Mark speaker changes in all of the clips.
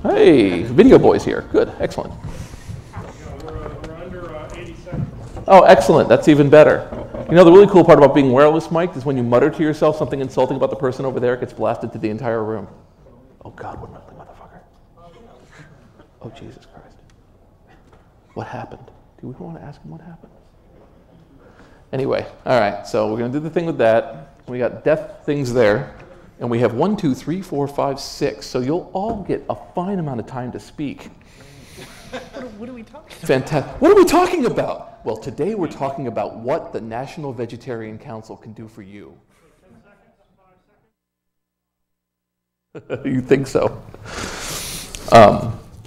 Speaker 1: Hey, Video Boy's here. Good, excellent.
Speaker 2: We're under 80 seconds.
Speaker 1: Oh, excellent. That's even better. You know, the really cool part about being wireless mic'd is when you mutter to yourself something insulting about the person over there, it gets blasted to the entire room. Oh, God, what an ugly motherfucker. Oh, Jesus Christ. What happened? Do we want to ask him what happened? Anyway, all right, so we're going to do the thing with that. We got death things there. And we have 1, 2, 3, 4, 5, 6. So you'll all get a fine amount of time to speak.
Speaker 3: What are we talking about?
Speaker 1: Fantastic. What are we talking about? Well, today we're talking about what the National Vegetarian Council can do for you. You think so?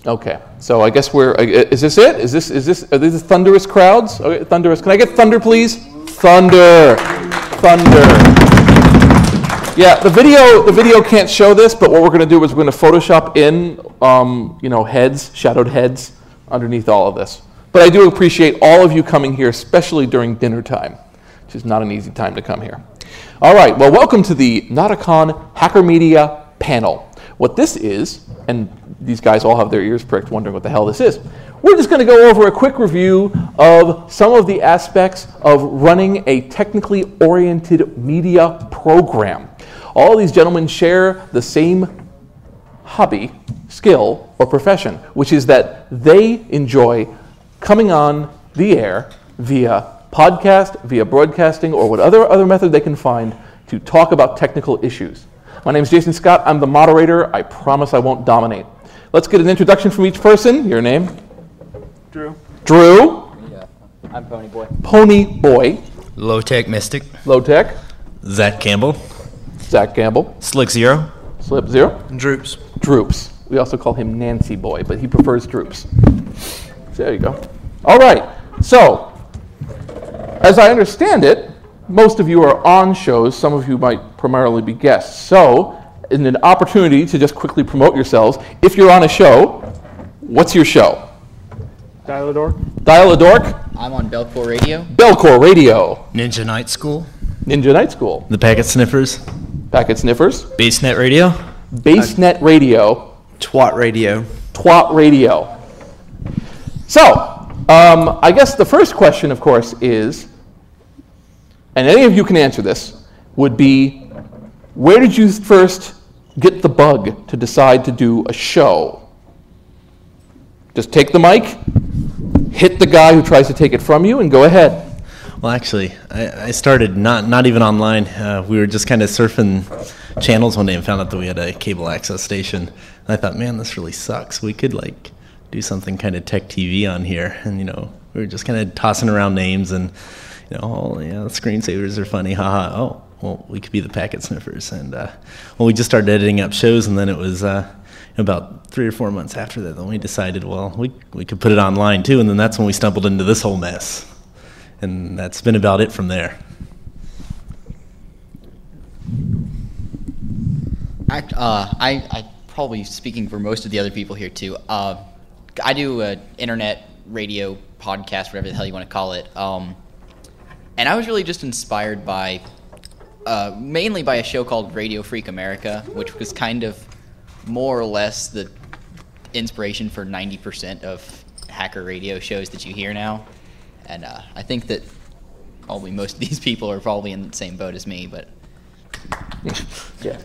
Speaker 1: Okay. So I guess is this it? Are these thunderous crowds? Okay, thunderous. Can I get thunder, please? Thunder. Yeah, the video can't show this, but what we're going to do is we're going to Photoshop in, heads, shadowed heads underneath all of this. But I do appreciate all of you coming here, especially during dinner time, which is not an easy time to come here. All right, well, welcome to the Notacon Hacker Media panel. What this is, and these guys all have their ears pricked wondering what the hell this is, we're just going to go over a quick review of some of the aspects of running a technically oriented media program. All these gentlemen share the same hobby, skill, or profession, which is that they enjoy coming on the air via podcast, via broadcasting, or whatever other method they can find to talk about technical issues. My name is Jason Scott. I'm the moderator. I promise I won't dominate. Let's get an introduction from each person. Your name?
Speaker 2: Drew.
Speaker 1: Drew.
Speaker 4: Yeah, I'm Pony Boy.
Speaker 1: Pony Boy.
Speaker 5: Low Tech Mystic.
Speaker 1: Low Tech.
Speaker 5: Zach Campbell.
Speaker 1: Zach Campbell.
Speaker 5: Slick Zero.
Speaker 1: Slip Zero.
Speaker 5: Droops.
Speaker 1: Droops. We also call him Nancy Boy, but he prefers Droops. So there you go. All right. So, as I understand it, most of you are on shows. Some of you might primarily be guests. So, in an opportunity to just quickly promote yourselves, if you're on a show, what's your show?
Speaker 2: Dial-a-dork.
Speaker 1: Dial-a-dork.
Speaker 4: I'm on Belcore Radio.
Speaker 1: Belcore Radio.
Speaker 5: Ninja Night School.
Speaker 1: Ninja Night School.
Speaker 5: The Packet Sniffers.
Speaker 1: Packet Sniffers.
Speaker 5: BaseNet Radio.
Speaker 1: BaseNet Radio.
Speaker 6: Twat Radio.
Speaker 1: Twat Radio. So, I guess the first question, of course, is, and any of you can answer this, would be, where did you first get the bug to decide to do a show? Just take the mic, hit the guy who tries to take it from you, and go ahead.
Speaker 5: Well, actually, I started not even online. We were just kind of surfing channels one day and found out that we had a cable access station. And I thought, man, this really sucks. We could do something kind of tech TV on here. And we were just kind of tossing around names and the screensavers are funny. Haha. Oh, well, we could be the Packet Sniffers. And we just started editing up shows, and then it was about 3 or 4 months after that, then we decided, well, we could put it online too, and then that's when we stumbled into this whole mess. And that's been about it from there.
Speaker 4: I probably speaking for most of the other people here too. I do an internet radio podcast, whatever the hell you want to call it. And I was really just inspired by, mainly by a show called Radio Freak America, which was kind of more or less the inspiration for 90% of hacker radio shows that you hear now. And I think that probably most of these people are probably in the same boat as me, but...
Speaker 1: Yeah.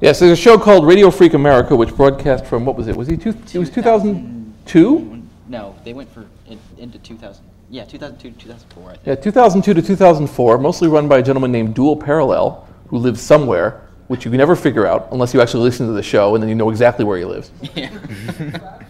Speaker 1: Yes, there's a show called Radio Freak America, which broadcast from, what was it? Was it 2002?
Speaker 4: No, they went into 2000. Yeah, 2002 to 2004, I think.
Speaker 1: Yeah, 2002 to 2004, mostly run by a gentleman named Dual Parallel, who lives somewhere, which you can never figure out unless you actually listen to the show, and then you know exactly where he lives.
Speaker 4: Yeah.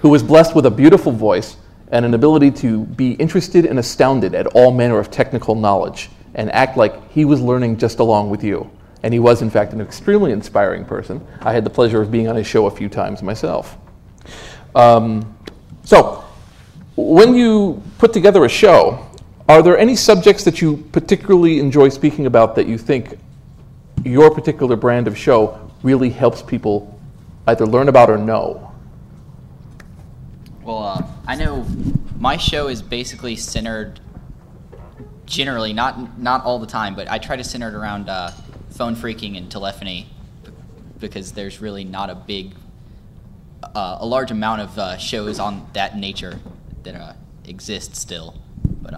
Speaker 1: Who was blessed with a beautiful voice and an ability to be interested and astounded at all manner of technical knowledge and act like he was learning just along with you. And he was, in fact, an extremely inspiring person. I had the pleasure of being on his show a few times myself. So, when you put together a show, are there any subjects that you particularly enjoy speaking about that you think your particular brand of show really helps people either learn about or know?
Speaker 4: Well, I know my show is basically centered, generally, not all the time, but I try to center it around phone phreaking and telephony, because there's really not a big a large amount of shows on that nature that exist still. But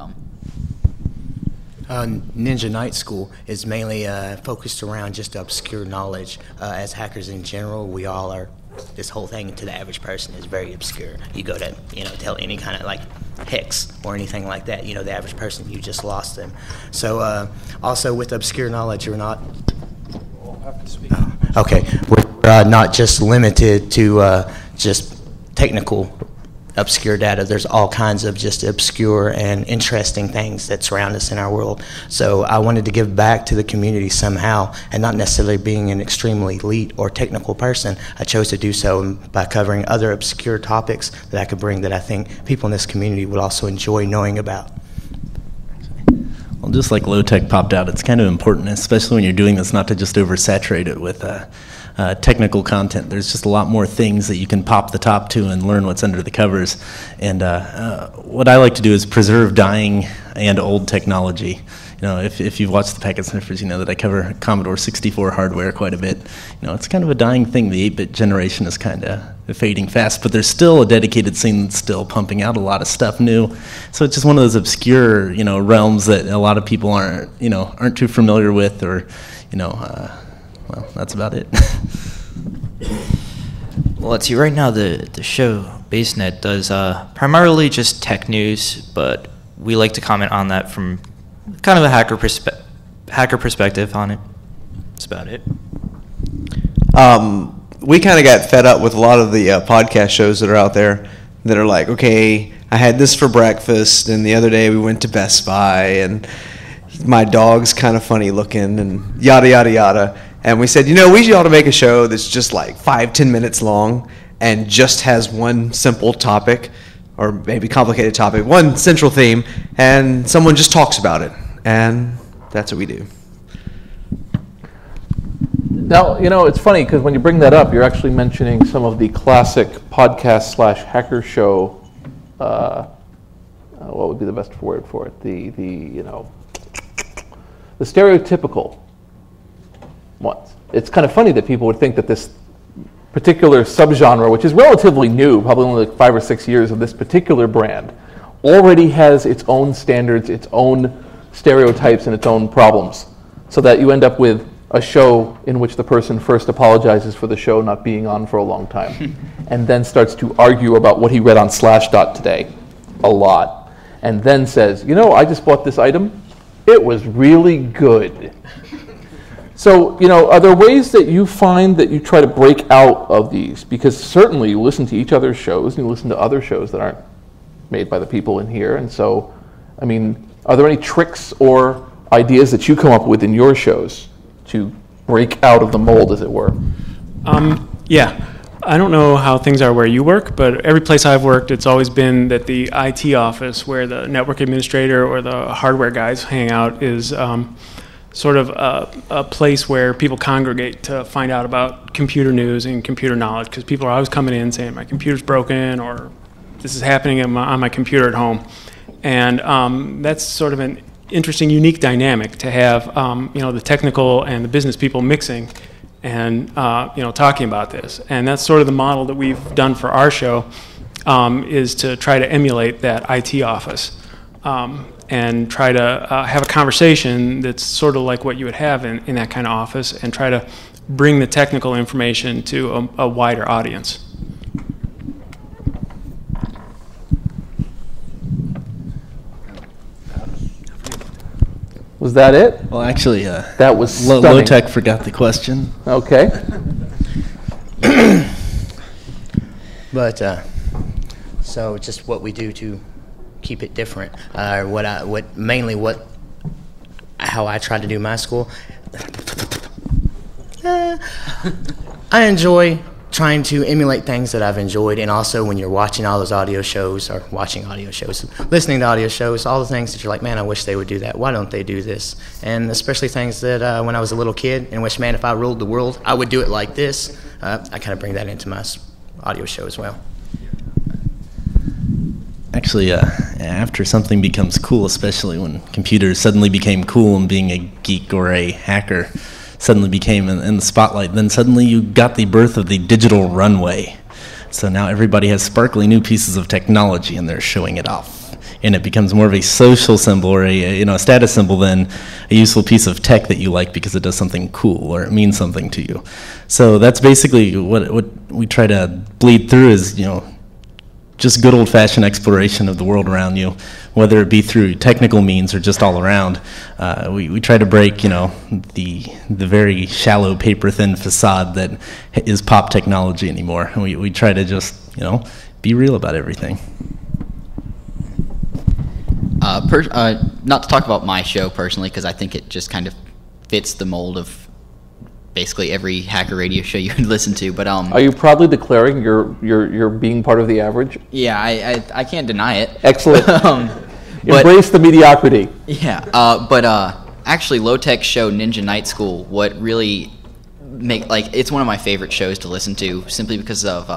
Speaker 6: Ninja Night School is mainly focused around just obscure knowledge. As hackers in general, we all are. This whole thing to the average person is very obscure. You go to, tell any kind of like hex or anything like that, the average person, you just lost them. So also with obscure knowledge, you're not. Okay, we're not just limited to just technical obscure data. There's all kinds of just obscure and interesting things that surround us in our world. So I wanted to give back to the community somehow, and not necessarily being an extremely elite or technical person. I chose to do so by covering other obscure topics that I could bring that I think people in this community would also enjoy knowing about.
Speaker 5: Well, just like low tech popped out, it's kind of important, especially when you're doing this, not to just oversaturate it with technical content. There's just a lot more things that you can pop the top to and learn what's under the covers. And what I like to do is preserve dying and old technology. If you've watched the Packet Sniffers, you know that I cover Commodore 64 hardware quite a bit. It's kind of a dying thing. The 8-bit generation is kind of fading fast, but there's still a dedicated scene that's still pumping out a lot of stuff new. So it's just one of those obscure, realms that a lot of people aren't too familiar with, or, well, that's about it.
Speaker 7: Well, let's see. Right now, the show BaseNet does primarily just tech news, but we like to comment on that from kind of a hacker perspective on it. That's about it.
Speaker 8: We kind of got fed up with a lot of the podcast shows that are out there that are like, okay, I had this for breakfast, and the other day we went to Best Buy, and my dog's kind of funny looking, and yada, yada, yada. And we said, we ought to make a show that's just like 5-10 minutes long and just has one simple topic, or maybe complicated topic, one central theme, and someone just talks about it. And that's what we do.
Speaker 1: Now, it's funny because when you bring that up, you're actually mentioning some of the classic podcast/hacker show. What would be the best word for it? The stereotypical ones. It's kind of funny that people would think that this particular subgenre, which is relatively new, probably only like 5 or 6 years of this particular brand, already has its own standards, its own stereotypes, and its own problems, so that you end up with a show in which the person first apologizes for the show not being on for a long time and then starts to argue about what he read on Slashdot today a lot, and then says, I just bought this item. It was really good. So, are there ways that you find that you try to break out of these? Because certainly you listen to each other's shows and you listen to other shows that aren't made by the people in here. And so, are there any tricks or ideas that you come up with in your shows to break out of the mold, as it were?
Speaker 2: Yeah. I don't know how things are where you work, but every place I've worked, it's always been that the IT office, where the network administrator or the hardware guys hang out, is sort of a place where people congregate to find out about computer news and computer knowledge, because people are always coming in saying, my computer's broken, or this is happening on my computer at home. And that's sort of an interesting, unique dynamic to have, the technical and the business people mixing and, talking about this. And that's sort of the model that we've done for our show, is to try to emulate that IT office. And try to have a conversation that's sort of like what you would have in that kind of office, and try to bring the technical information to a wider audience.
Speaker 1: Was that it?
Speaker 5: Well, actually,
Speaker 1: that was stunning.
Speaker 5: Low Tech forgot the question.
Speaker 1: Okay.
Speaker 6: But so just what we do to keep it different, how I try to do my school. I enjoy trying to emulate things that I've enjoyed, and also when you're watching all those audio shows, or listening to audio shows, all the things that you're like, man, I wish they would do that. Why don't they do this? And especially things that when I was a little kid, in which, man, if I ruled the world, I would do it like this. I kind of bring that into my audio show as well.
Speaker 5: Actually, after something becomes cool, especially when computers suddenly became cool and being a geek or a hacker suddenly became in the spotlight, then suddenly you got the birth of the digital runway. So now everybody has sparkly new pieces of technology and they're showing it off. And it becomes more of a social symbol or a status symbol than a useful piece of tech that you like because it does something cool or it means something to you. So that's basically what we try to bleed through is, just good old-fashioned exploration of the world around you, whether it be through technical means or just all around. We try to break, the very shallow, paper-thin facade that is pop technology anymore. And we try to just, be real about everything.
Speaker 4: Not to talk about my show personally, because I think it just kind of fits the mold of basically every hacker radio show you would listen to. But
Speaker 1: are you proudly declaring you're being part of the average?
Speaker 4: Yeah, I can't deny it.
Speaker 1: Excellent. Embrace the mediocrity.
Speaker 4: Yeah, but actually, Low-Tech's show Ninja Night School, what really it's one of my favorite shows to listen to, simply because of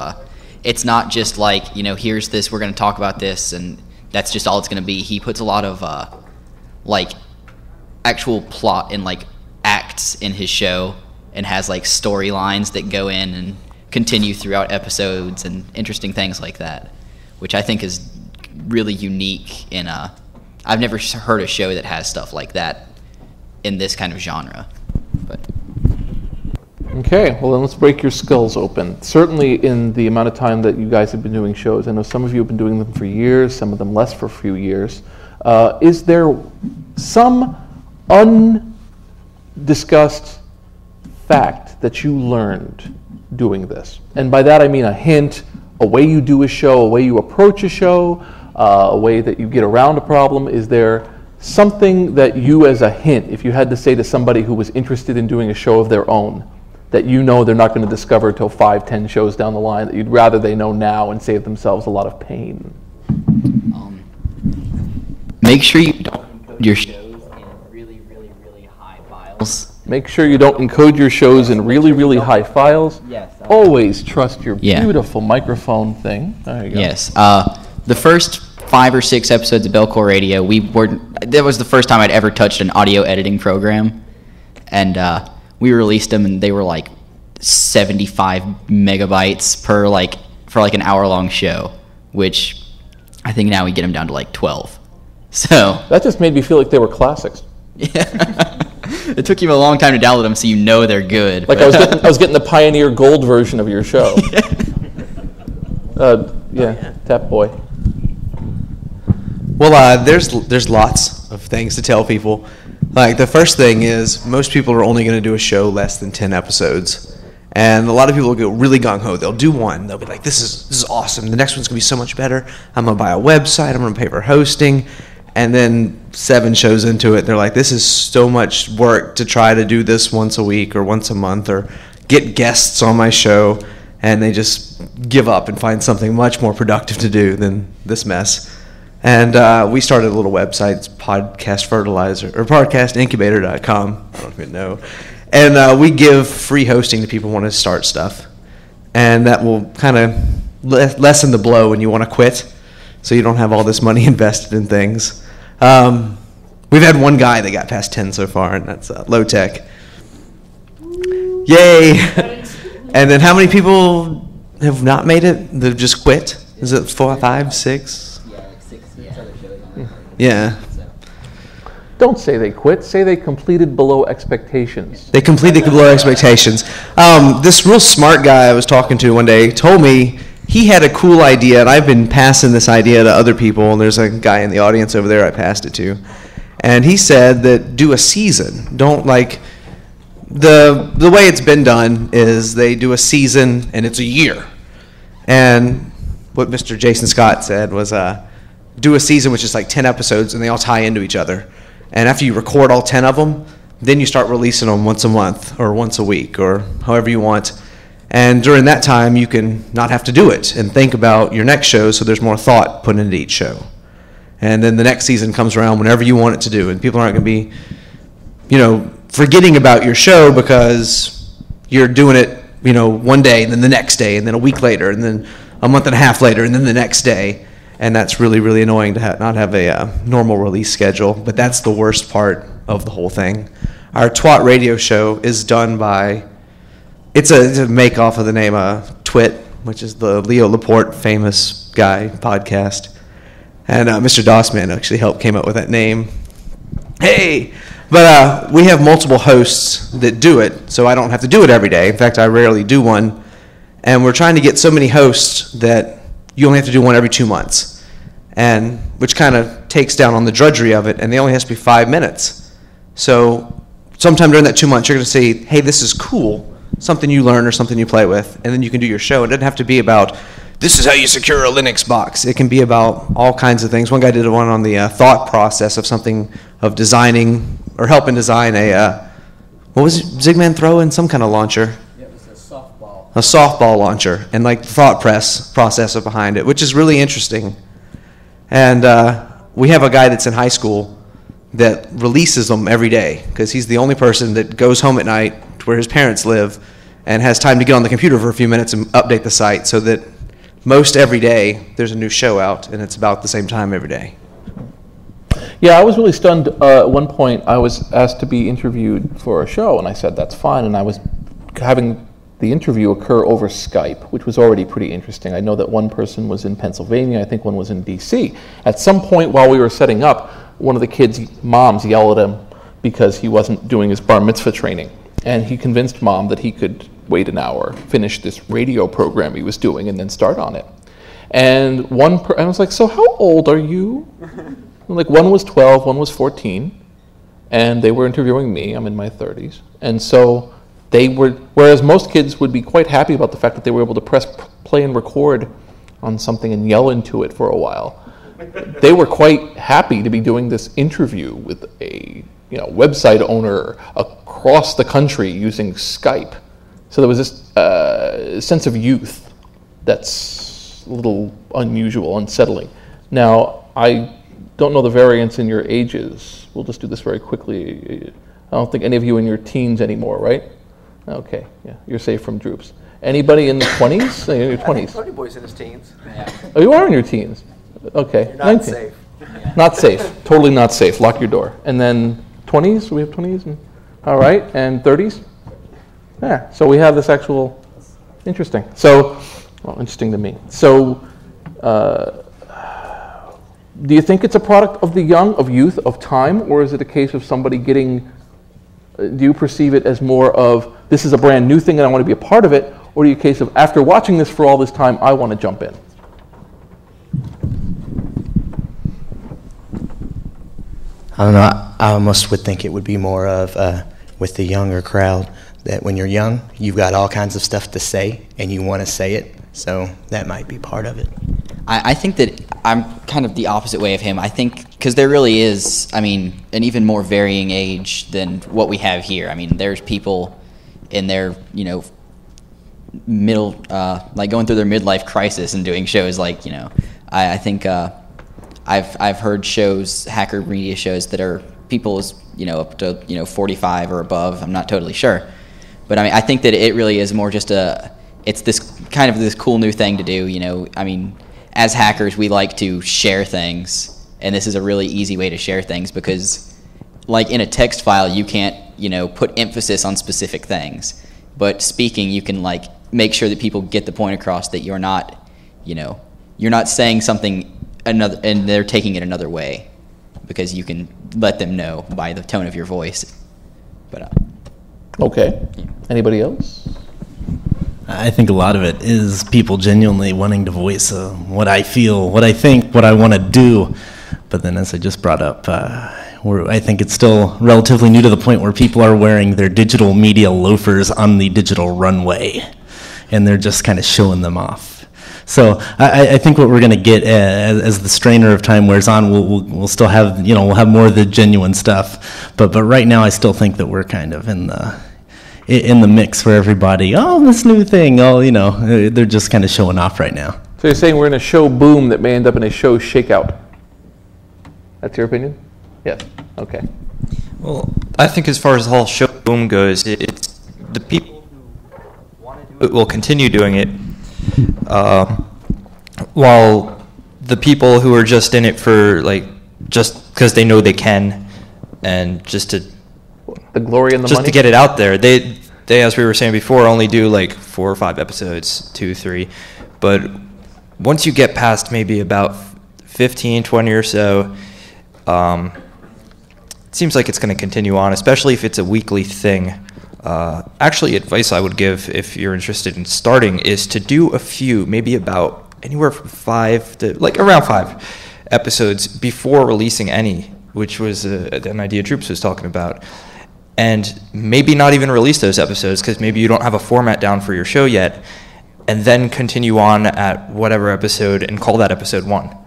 Speaker 4: it's not just like, here's this, we're going to talk about this, and that's just all it's going to be. He puts a lot of actual plot and acts in his show, and has storylines that go in and continue throughout episodes and interesting things like that, which I think is really unique in I've never heard a show that has stuff like that in this kind of genre. But
Speaker 1: okay, well then let's break your skulls open. Certainly in the amount of time that you guys have been doing shows, I know some of you have been doing them for years, some of them less for a few years. Is there some undiscussed fact that you learned doing this? And by that I mean a hint, a way you do a show, a way you approach a show, a way that you get around a problem. Is there something that you, as a hint, if you had to say to somebody who was interested in doing a show of their own, that they're not going to discover until 5-10 shows down the line, that you'd rather they know now and save themselves a lot of pain?
Speaker 4: Make sure you don't encode your shows in really, really, really high files.
Speaker 1: Make sure you don't encode your shows in really, really high files.
Speaker 4: Yes.
Speaker 1: Always trust your beautiful microphone thing. There you go.
Speaker 4: Yes. The first 5 or 6 episodes of Belcore Radio, that was the first time I'd ever touched an audio editing program. And we released them, and they were 75 megabytes for an hour-long show, which I think now we get them down to 12. So
Speaker 1: that just made me feel like they were classics.
Speaker 4: Yeah. It took you a long time to download them, so they're good.
Speaker 1: I was getting the Pioneer Gold version of your show. Tap Boy.
Speaker 8: Well, there's lots of things to tell people. The first thing is most people are only going to do a show less than 10 episodes. And a lot of people will go really gung-ho. They'll do one. They'll be like, this is awesome. The next one's going to be so much better. I'm going to buy a website. I'm going to pay for hosting. And then 7 shows into it, they're like, this is so much work to try to do this once a week or once a month or get guests on my show. And they just give up and find something much more productive to do than this mess. And we started a little website, it's podcastincubator.com. I don't even know. And we give free hosting to people who want to start stuff. And that will kind of lessen the blow when you want to quit, so you don't have all this money invested in things. We've had one guy that got past 10 so far, and that's Low-Tech. Yay! And then how many people have not made it? They've just quit? Is it 4, 5, 6? Yeah.
Speaker 1: Don't say they quit. Say they completed below expectations.
Speaker 8: They completed below expectations. This real smart guy I was talking to one day told me he had a cool idea, and I've been passing this idea to other people, and there's a guy in the audience over there I passed it to. And he said that do a season. Don't the way it's been done is they do a season, and it's a year. And what Mr. Jason Scott said was do a season which is 10 episodes, and they all tie into each other. And after you record all 10 of them, then you start releasing them once a month or once a week or however you want. And during that time, you can not have to do it and think about your next show, so there's more thought put into each show. And then the next season comes around whenever you want it to do, and people aren't going to be, forgetting about your show because you're doing it, one day and then the next day and then a week later and then a month and a half later and then the next day. And that's really, really annoying to not have a normal release schedule. But that's the worst part of the whole thing. Our Twat radio show is done by, it's a make off of the name Twit, which is the Leo Laporte famous guy podcast. And Mr. Dossman actually came up with that name. Hey! But we have multiple hosts that do it, so I don't have to do it every day. In fact, I rarely do one. And we're trying to get so many hosts that you only have to do one every 2 months, and which kind of takes down on the drudgery of it, and they only has to be 5 minutes. So sometime during that 2 months, you're going to say, hey, this is cool, something you learn or something you play with, and then you can do your show. It doesn't have to be about, this is how you secure a Linux box. It can be about all kinds of things. One guy did one on the thought process of something, of designing, or helping design what was it, Zigman throw-in? Some kind of launcher. A softball launcher, and like the thought process behind it, which is really interesting. And we have a guy that's in high school that releases them every day, because he's the only person that goes home at night to where his parents live and has time to get on the computer for a few minutes and update the site, so that most every day there's a new show out, and it's about the same time every day.
Speaker 1: Yeah, I was really stunned. At one point, I was asked to be interviewed for a show, and I said that's fine, and I was having the interview occur over Skype, which was already pretty interesting. I know that one person was in Pennsylvania, I think one was in DC. At some point while we were setting up, one of the kids' moms yelled at him because he wasn't doing his bar mitzvah training. And he convinced mom that he could wait an hour, finish this radio program he was doing, and then start on it. And I was like, so how old are you? Like, one was 12, one was 14, and they were interviewing me. I'm in my 30s. And so they were, whereas most kids would be quite happy about the fact that they were able to press play and record on something and yell into it for a while, they were quite happy to be doing this interview with a website owner across the country using Skype. So there was this sense of youth that's a little unusual, unsettling. Now, I don't know the variance in your ages. We'll just do this very quickly. I don't think any of you in your teens anymore, right? Okay, yeah, you're safe from droops. Anybody in the 20s? In your 20s?
Speaker 3: Tony Boy's in his teens.
Speaker 4: Yeah.
Speaker 1: Oh, you are in your teens. Okay.
Speaker 3: You're not
Speaker 1: 19.
Speaker 3: safe.
Speaker 1: Not safe. Totally not safe. Lock your door. And then 20s? We have 20s? All right. And 30s? Yeah. So we have this actual... Interesting. So, well, interesting to me. So, do you think it's a product of the young, of youth, of time, or is it a case of somebody getting... Do you perceive it as more of, this is a brand new thing and I want to be a part of it, or do you case of, after watching this for all this time, I want to jump in?
Speaker 6: I don't know. I almost would think it would be more of with the younger crowd, that when you're young, you've got all kinds of stuff to say and you want to say it. So that might be part of it.
Speaker 4: I think that I'm kind of the opposite way of him. I think because there really is, an even more varying age than what we have here. I mean, there's people in their, middle, like going through their midlife crisis and doing shows like, I think I've heard shows, hacker media shows that are people's, up to 45 or above. I'm not totally sure, but I think that it really is more just it's this kind of this cool new thing to do. As hackers, we like to share things, and this is a really easy way to share things because, like in a text file, you can't, put emphasis on specific things. But speaking, you can make sure that people get the point across that you're not saying something another, and they're taking it another way, because you can let them know by the tone of your voice. But
Speaker 1: okay. Yeah. Anybody else?
Speaker 5: I think a lot of it is people genuinely wanting to voice what I feel, what I think, what I want to do. But then, as I just brought up, I think it's still relatively new to the point where people are wearing their digital media loafers on the digital runway, and they're just kind of showing them off. So I think what we're going to get as the strainer of time wears on, we'll still have, we'll have more of the genuine stuff. But right now, I still think that we're kind of in the mix for everybody. Oh, this new thing. Oh, they're just kind of showing off right now.
Speaker 1: So you're saying we're in a show boom that may end up in a show shakeout. That's your opinion? Yes. Okay.
Speaker 7: Well, I think as far as the whole show boom goes, it's the people who want to do it will continue doing it, while the people who are just in it for just because they know they can, and just to
Speaker 1: the glory and the
Speaker 7: just
Speaker 1: money?
Speaker 7: To get it out there, they as we were saying before only do 4 or 5 episodes, 2, 3, But once you get past maybe about 15, 20 or so, it seems like it's going to continue on, especially if it's a weekly thing. Actually, advice I would give if you're interested in starting is to do a few, maybe about anywhere from 5 to around 5 episodes before releasing any, which was an idea Droops was talking about. And maybe not even release those episodes because maybe you don't have a format down for your show yet, and then continue on at whatever episode and call that episode 1.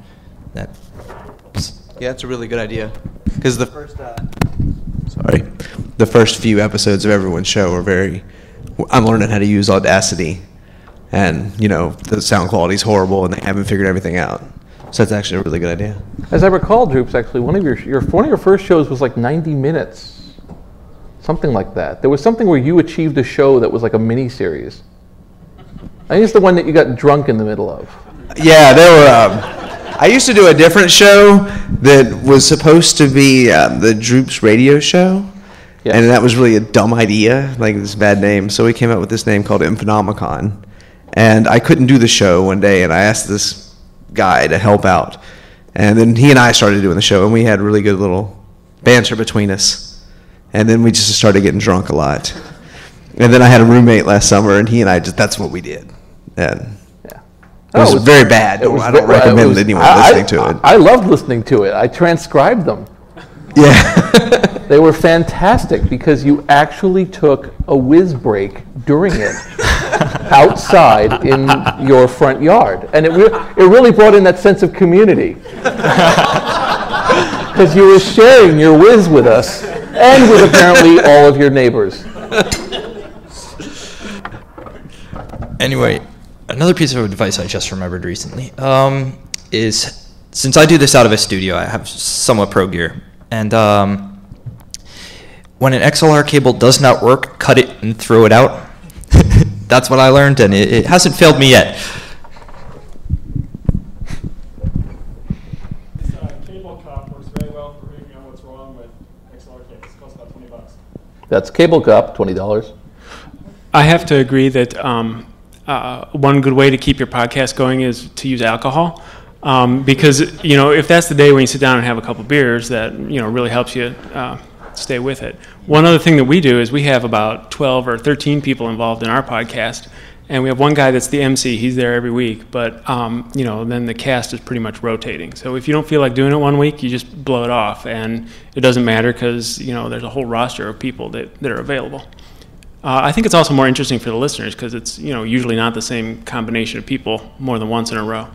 Speaker 8: Yeah, that's a really good idea. Because the first few episodes of everyone's show are I'm learning how to use Audacity, and the sound quality is horrible, and they haven't figured everything out. So that's actually a really good idea.
Speaker 1: As I recall, Droops, actually, one of your first shows was like 90 minutes, something like that. There was something where you achieved a show that was like a mini series. I think it's the one that you got drunk in the middle of.
Speaker 8: Yeah, there were. I used to do a different show that was supposed to be the Droops radio show, and that was really a dumb idea, like this bad name. So we came up with this name called Infonomicon, and I couldn't do the show one day, and I asked this guy to help out, and then he and I started doing the show, and we had really good little banter between us, and then we just started getting drunk a lot, and then I had a roommate last summer, and he and I that's what we did, and it was very bad. I don't recommend anyone listening to it.
Speaker 1: I loved listening to it. I transcribed them.
Speaker 8: Yeah.
Speaker 1: They were fantastic because you actually took a whiz break during it outside in your front yard. And it really brought in that sense of community. Because you were sharing your whiz with us and with apparently all of your neighbors.
Speaker 7: Anyway, another piece of advice I just remembered recently is, since I do this out of a studio, I have somewhat pro gear. And when an XLR cable does not work, cut it and throw it out. That's what I learned, and it hasn't failed me yet.
Speaker 2: This cable cop works very well for figuring out what's wrong with XLR cables. It costs about $20.
Speaker 1: That's Cable Cup, $20.
Speaker 2: I have to agree that one good way to keep your podcast going is to use alcohol. Because, if that's the day when you sit down and have a couple beers, that, really helps you stay with it. One other thing that we do is we have about 12 or 13 people involved in our podcast, and we have one guy that's the MC. He's there every week, but, then the cast is pretty much rotating. So if you don't feel like doing it one week, you just blow it off, and it doesn't matter because, there's a whole roster of people that are available. I think it's also more interesting for the listeners because it's usually not the same combination of people more than once in a row.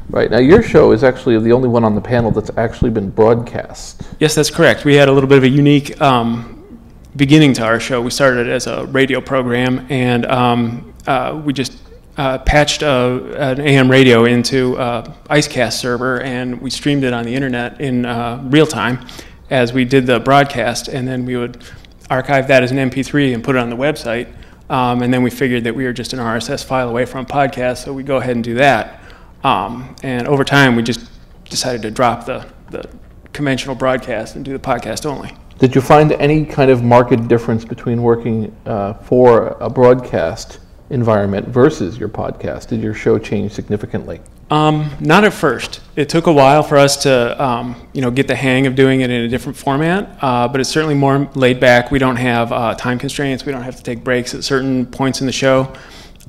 Speaker 1: Right. Now your show is actually the only one on the panel that's actually been broadcast.
Speaker 2: Yes, that's correct. We had a little bit of a unique beginning to our show. We started as a radio program, and we just patched an AM radio into IceCast server, and we streamed it on the internet in real time as we did the broadcast, and then we would archive that as an MP3 and put it on the website. And then we figured that we were just an RSS file away from a podcast, so we go ahead and do that. And over time, we just decided to drop the conventional broadcast and do the podcast only.
Speaker 1: Did you find any kind of marked difference between working for a broadcast environment versus your podcast? Did your show change significantly?
Speaker 2: Not at first. It took a while for us to, get the hang of doing it in a different format, but it's certainly more laid back. We don't have time constraints. We don't have to take breaks at certain points in the show.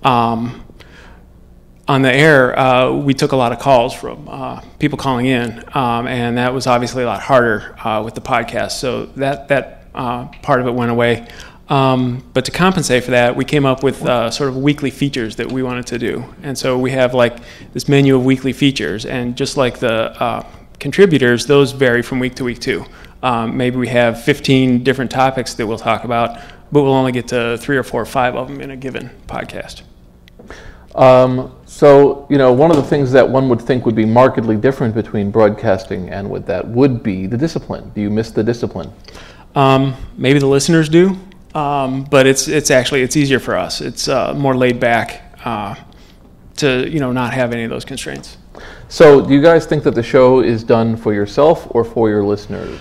Speaker 2: On the air, we took a lot of calls from people calling in, and that was obviously a lot harder with the podcast. So that part of it went away. But to compensate for that, we came up with sort of weekly features that we wanted to do. And so we have like this menu of weekly features, and just like the contributors, those vary from week to week too. Maybe we have 15 different topics that we'll talk about, but we'll only get to 3 or 4 or 5 of them in a given podcast.
Speaker 1: So, one of the things that one would think would be markedly different between broadcasting and with that would be the discipline. Do you miss the discipline?
Speaker 2: Maybe the listeners do. But it's easier for us. It's more laid back to not have any of those constraints.
Speaker 1: So, do you guys think that the show is done for yourself or for your listeners?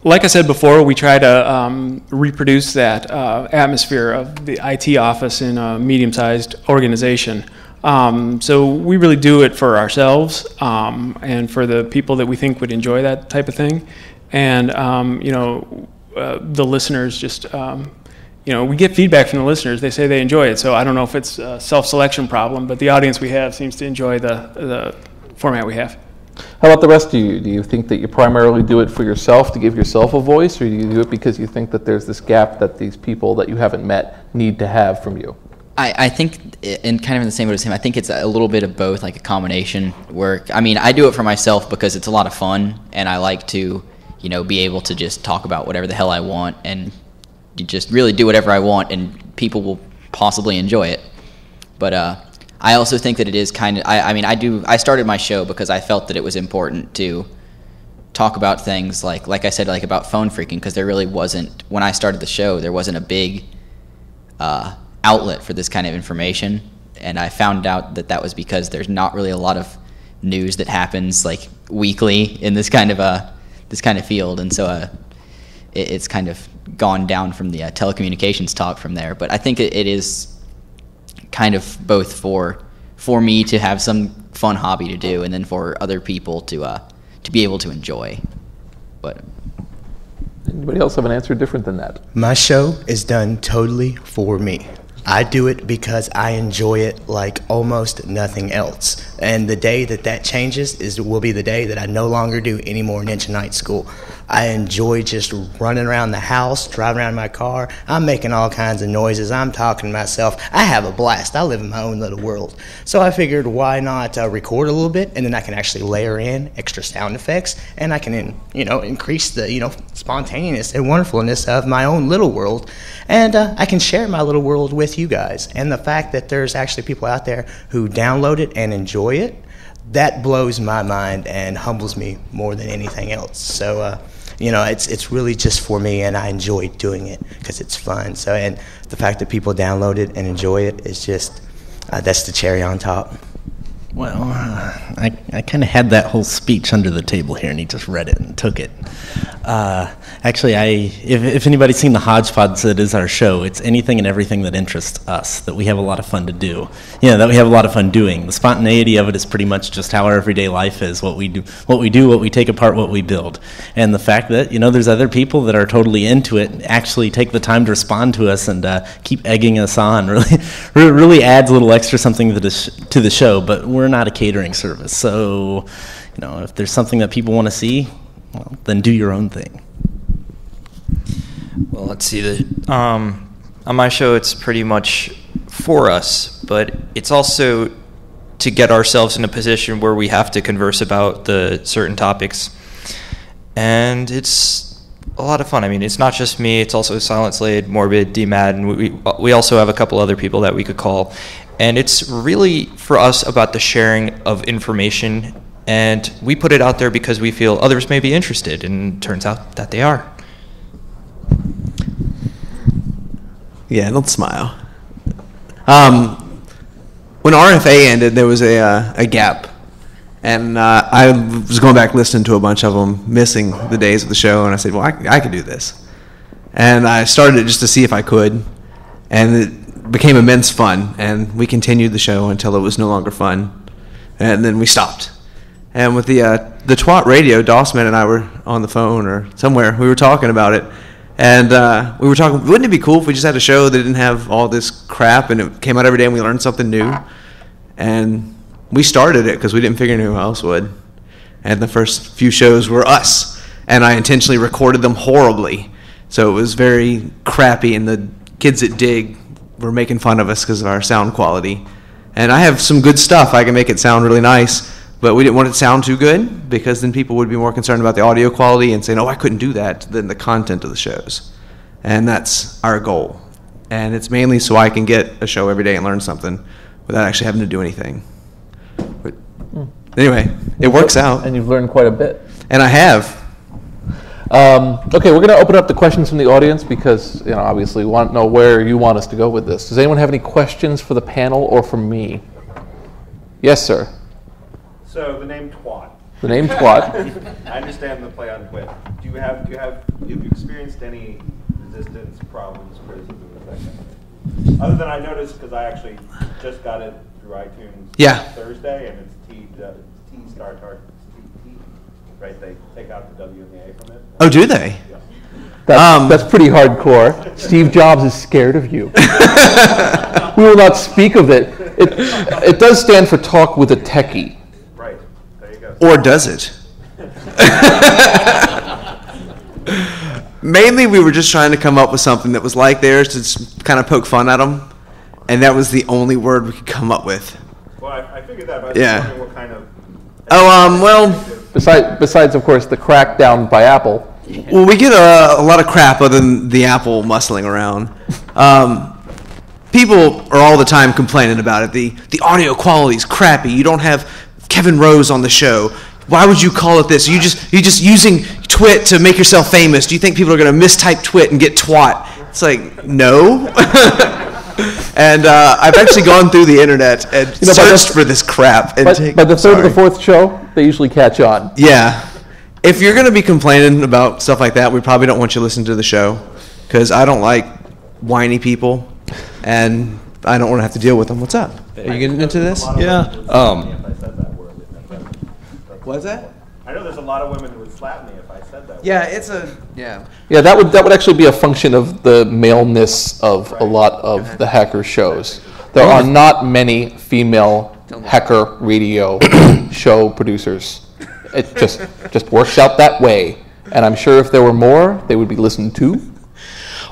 Speaker 2: Like I said before, we try to reproduce that atmosphere of the IT office in a medium-sized organization. So we really do it for ourselves and for the people that we think would enjoy that type of thing. And, the listeners just, we get feedback from the listeners. They say they enjoy it. So I don't know if it's a self-selection problem, but the audience we have seems to enjoy the format we have.
Speaker 1: How about the rest of you? Do you think that you primarily do it for yourself, to give yourself a voice, or do you do it because you think that there's this gap that these people that you haven't met need to have from you?
Speaker 4: I think, and kind of in the same way as him, I think it's a little bit of both, like a combination work. I mean, I do it for myself because it's a lot of fun, and I like to, be able to just talk about whatever the hell I want, and just really do whatever I want, and people will possibly enjoy it. But I also think that it is kind of, I started my show because I felt that it was important to talk about things like I said, like about phone phreaking, because there really wasn't, when I started the show, there wasn't a big outlet for this kind of information, and I found out that was because there's not really a lot of news that happens like weekly in this kind of field, and so it's kind of gone down from the telecommunications talk from there. But I think it is kind of both for me to have some fun hobby to do, and then for other people to be able to enjoy. But
Speaker 1: anybody else have an answer different than that?
Speaker 6: My show is done totally for me. I do it because I enjoy it like almost nothing else. And the day that changes will be the day that I no longer do any more ninja night school. I enjoy just running around the house, driving around in my car. I'm making all kinds of noises. I'm talking to myself. I have a blast. I live in my own little world. So I figured, why not record a little bit, and then I can actually layer in extra sound effects, and I can, increase the, spontaneous and wonderfulness of my own little world, and I can share my little world with you guys. And the fact that there's actually people out there who download it and enjoy it, that blows my mind and humbles me more than anything else. So, it's really just for me, and I enjoy doing it because it's fun. So, and the fact that people download it and enjoy it is just, that's the cherry on top.
Speaker 5: Well, I kind of had that whole speech under the table here, and he just read it and took it. Actually, if anybody's seen the Hodgepodge that is our show, it's anything and everything that interests us, that we have a lot of fun to do. That we have a lot of fun doing. The spontaneity of it is pretty much just how our everyday life is, what we do, what we take apart, what we build. And the fact that, there's other people that are totally into it and actually take the time to respond to us and keep egging us on really adds a little extra something to the show. But we're not a catering service, so if there's something that people want to see, well, then do your own thing.
Speaker 7: Well, let's see. On my show, it's pretty much for us, but it's also to get ourselves in a position where we have to converse about the certain topics, and it's a lot of fun. I mean, it's not just me; it's also Silent Slade, Morbid, D-Mad, and we also have a couple other people that we could call. And it's really, for us, about the sharing of information, and we put it out there because we feel others may be interested, and it turns out that they are.
Speaker 8: Yeah, don't smile. When RFA ended, there was a gap, and I was going back listening to a bunch of them, missing the days of the show, and I said, well, I could do this. And I started it just to see if I could, and it became immense fun, and we continued the show until it was no longer fun, and then we stopped. And with the Twat radio, Dossman and I were on the phone or somewhere, we were talking about it, and we were talking, wouldn't it be cool if we just had a show that didn't have all this crap, and it came out every day and we learned something new? And we started it because we didn't figure anyone else would, and the first few shows were us, and I intentionally recorded them horribly, so it was very crappy, and the kids at Dig were making fun of us because of our sound quality. And I have some good stuff. I can make it sound really nice, but we didn't want it to sound too good because then people would be more concerned about the audio quality and saying, oh, I couldn't do that, than the content of the shows. And that's our goal. And it's mainly so I can get a show every day and learn something without actually having to do anything. But anyway, it works out.
Speaker 1: And you've learned quite a bit.
Speaker 8: And I have.
Speaker 1: Okay, we're going to open up the questions from the audience because, obviously we want to know where you want us to go with this. Does anyone have any questions for the panel or for me? Yes, sir.
Speaker 9: So the name Twat.
Speaker 1: The name Twat.
Speaker 9: I understand the play on Twit. Have you experienced any resistance, problems, criticism, that kind of thing? Other than I noticed, because I actually just got it through iTunes
Speaker 8: Yeah.
Speaker 9: Thursday, and it's T star T, right? They take out the W and the A from it.
Speaker 8: Oh, do they?
Speaker 9: Yeah.
Speaker 1: That's pretty hardcore. Steve Jobs is scared of you. We will not speak of it. It does stand for talk with a techie.
Speaker 9: Right. There you go.
Speaker 8: Or does it? Mainly, we were just trying to come up with something that was like theirs to kind of poke fun at them, and that was the only word we could come up with.
Speaker 9: Well, I figured that, but I was
Speaker 8: Yeah.
Speaker 9: wondering what kind of...
Speaker 8: Well,
Speaker 1: Besides, of course, the crackdown by Apple.
Speaker 8: well, we get a lot of crap other than the Apple muscling around. People are all the time complaining about it. The audio quality is crappy. You don't have Kevin Rose on the show. Why would you call it this? You're just using twit to make yourself famous. Do you think people are going to mistype twit and get twat? It's like, no. And I've actually gone through the internet and searched for this crap. And
Speaker 1: But the third or the fourth show, they usually catch on.
Speaker 8: Yeah. If you're going to be complaining about stuff like that, we probably don't want you to listen to the show, because I don't like whiny people, and I don't want to have to deal with them. What's up? Are you getting into this?
Speaker 9: Yeah. What's
Speaker 8: that?
Speaker 9: I know there's a lot of women who would slap me if I said that.
Speaker 8: Yeah, it's a yeah.
Speaker 1: Yeah, that would actually be a function of the maleness of a lot of the hacker shows. There are not many female hacker radio show producers. It just works out that way. And I'm sure if there were more, they would be listened to.